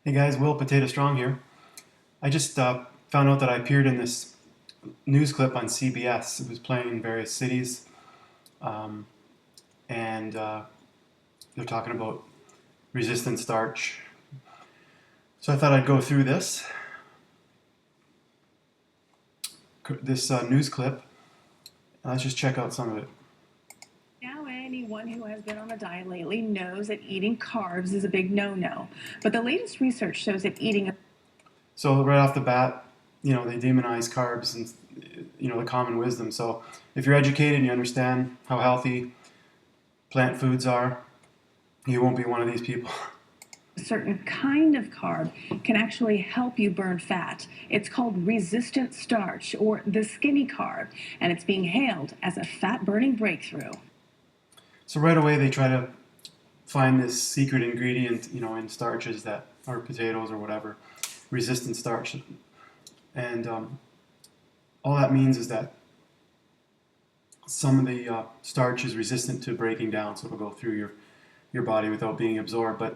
Hey guys, Will Potato Strong here. I just found out that I appeared in this news clip on CBS. It was playing in various cities, um, and they're talking about resistant starch. So I thought I'd go through this news clip. Let's just check out some of it. Now, anyone who has been on a diet lately knows that eating carbs is a big no-no. But the latest research shows that eating So right off the bat, they demonize carbs and the common wisdom. So if you're educated and you understand how healthy plant foods are, you won't be one of these people. a certain kind of carb can actually help you burn fat. It's called resistant starch, or the skinny carb, and it's being hailed as a fat-burning breakthrough. So right away they try to find this secret ingredient, in starches that are potatoes or whatever, resistant starch, and all that means is that some of the starch is resistant to breaking down, so it'll go through your body without being absorbed. But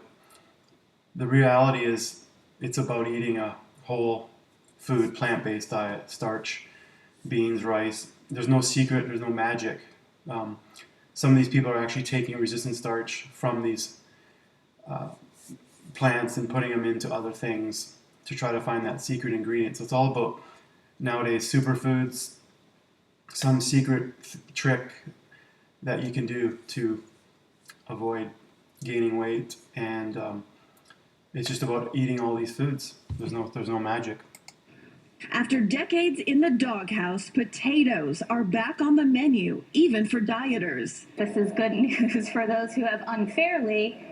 the reality is, it's about eating a whole food, plant-based diet, starch, beans, rice. There's no secret. There's no magic. Some of these people are actually taking resistant starch from these plants and putting them into other things to try to find that secret ingredient. So it's all about nowadays superfoods, some secret trick that you can do to avoid gaining weight, and it's just about eating all these foods. There's no magic. After decades in the doghouse, potatoes are back on the menu, even for dieters. This is good news for those who have unfairly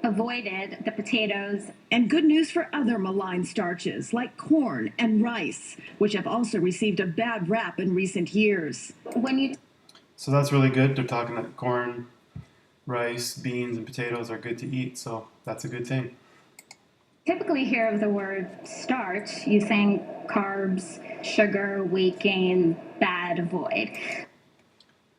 avoided the potatoes. And good news for other maligned starches like corn and rice, which have also received a bad rap in recent years. So that's really good. They're talking that corn, rice, beans, and potatoes are good to eat, so that's a good thing. Typically hear of the word starch, you think carbs, sugar, weight gain, bad, avoid.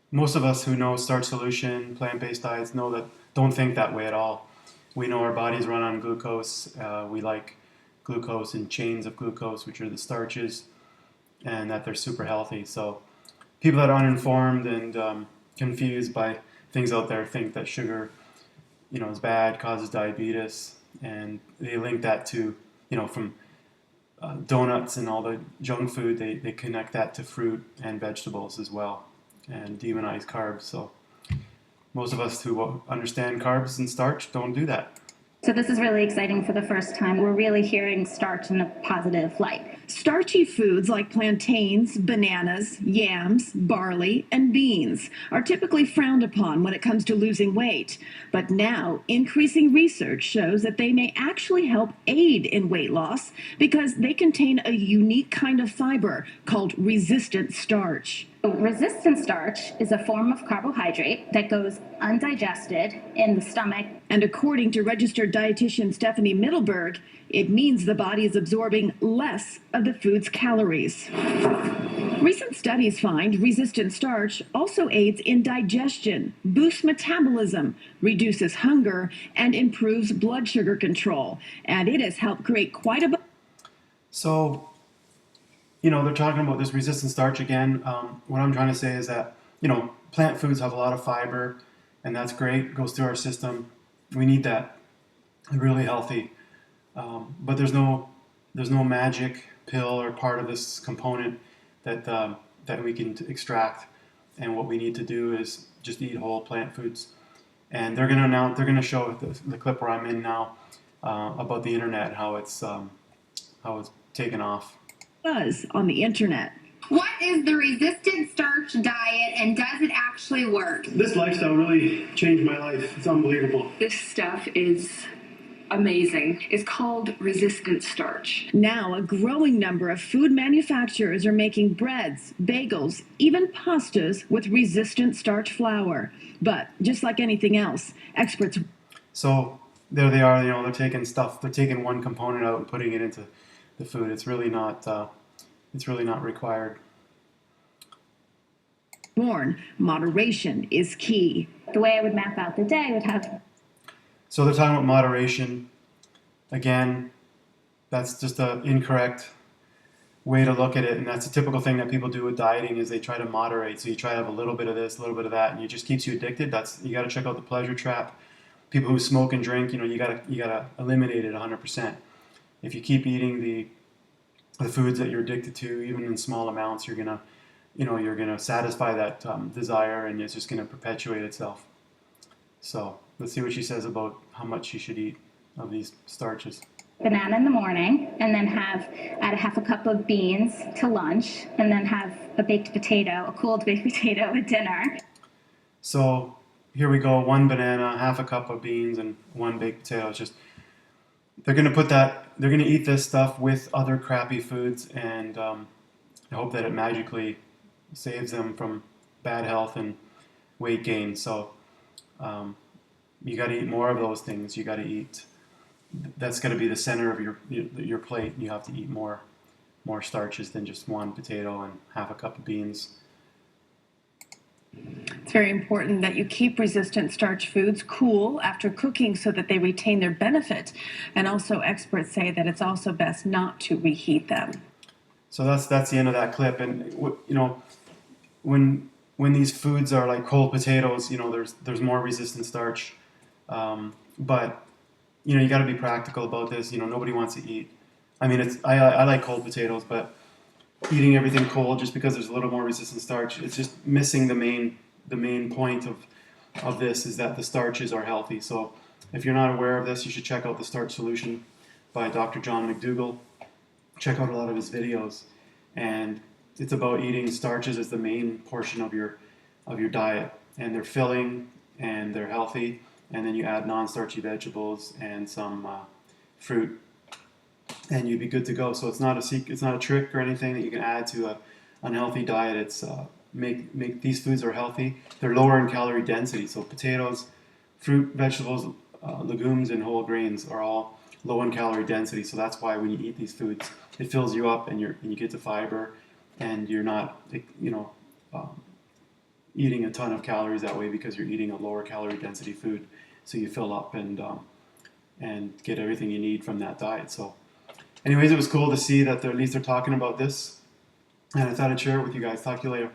Most of us who know starch solution, plant-based diets don't think that way at all. We know our bodies run on glucose. We like glucose and chains of glucose, which are the starches, and that they're super healthy. So people that are uninformed and confused by things out there think that sugar, is bad, causes diabetes, and they link that to, from donuts and all the junk food. They connect that to fruit and vegetables as well, and demonize carbs. So most of us who understand carbs and starch don't do that. So this is really exciting. For the first time, we're really hearing starch in a positive light. Starchy foods like plantains, bananas, yams, barley, and beans are typically frowned upon when it comes to losing weight. But now, increasing research shows that they may actually help aid in weight loss because they contain a unique kind of fiber called resistant starch. Resistant starch is a form of carbohydrate that goes undigested in the stomach. And according to registered dietitian Stephanie Middleberg, it means the body is absorbing less of the food's calories. Recent studies find resistant starch also aids in digestion, boosts metabolism, reduces hunger, and improves blood sugar control. And it has helped create quite a... So, they're talking about this resistant starch again. What I'm trying to say is that, plant foods have a lot of fiber, and that's great. It goes through our system. We need that. Really healthy. But there's no magic pill or part of this component that we can extract. And what we need to do is just eat whole plant foods. And they're going to show the clip where I'm in now about the internet, how it's taken off. Buzz on the internet. What is the resistant starch diet, and does it actually work? This lifestyle really changed my life. It's unbelievable. This stuff is amazing. It's called resistant starch. Now, a growing number of food manufacturers are making breads, bagels, even pastas with resistant starch flour. But just like anything else, experts... So there they are, they're taking one component out and putting it into the food. It's really not required. Moderation is key. The way I would map out the day would have... So they're talking about moderation. Again, that's just an incorrect way to look at it, and that's a typical thing that people do with dieting is they try to moderate. So you try to have a little bit of this, a little bit of that, and it just keeps you addicted. You got to check out the pleasure trap. People who smoke and drink, you gotta eliminate it 100%. If you keep eating the foods that you're addicted to, even in small amounts, you're gonna satisfy that desire, and it's just gonna perpetuate itself. So let's see what she says about how much you should eat of these starches. Banana in the morning, and then add a half a cup of beans to lunch, and then have a cooled baked potato at dinner. So here we go: 1 banana, half a cup of beans, and 1 baked potato. It's just they're gonna eat this stuff with other crappy foods, and I hope that it magically saves them from bad health and weight gain. So you got to eat more of those things. You got to eat. That's got to be the center of your plate. You have to eat more starches than just 1 potato and half a cup of beans. It's very important that you keep resistant starch foods cool after cooking so that they retain their benefit. And also experts say that it's also best not to reheat them. So that's the end of that clip. And when these foods are like cold potatoes, there's more resistant starch. But you got to be practical about this. Nobody wants to eat. I mean, I like cold potatoes, but eating everything cold just because there's a little more resistant starch, it's just missing the main point of this is that the starches are healthy. So if you're not aware of this, you should check out the Starch Solution by Dr. John McDougall. Check out a lot of his videos, and it's about eating starches as the main portion of your diet, and they're filling and they're healthy, and then you add non-starchy vegetables and some fruit, and you'd be good to go. So it's not a trick or anything that you can add to an unhealthy diet. It's make these foods are healthy. They're lower in calorie density. So potatoes, fruit, vegetables, legumes, and whole grains are all low in calorie density. So that's why when you eat these foods, it fills you up, and you get the fiber, and you're not eating a ton of calories that way because you're eating a lower calorie density food. So you fill up and get everything you need from that diet. So anyways, it was cool to see that at least they're talking about this, and I thought I'd share it with you guys. Talk to you later.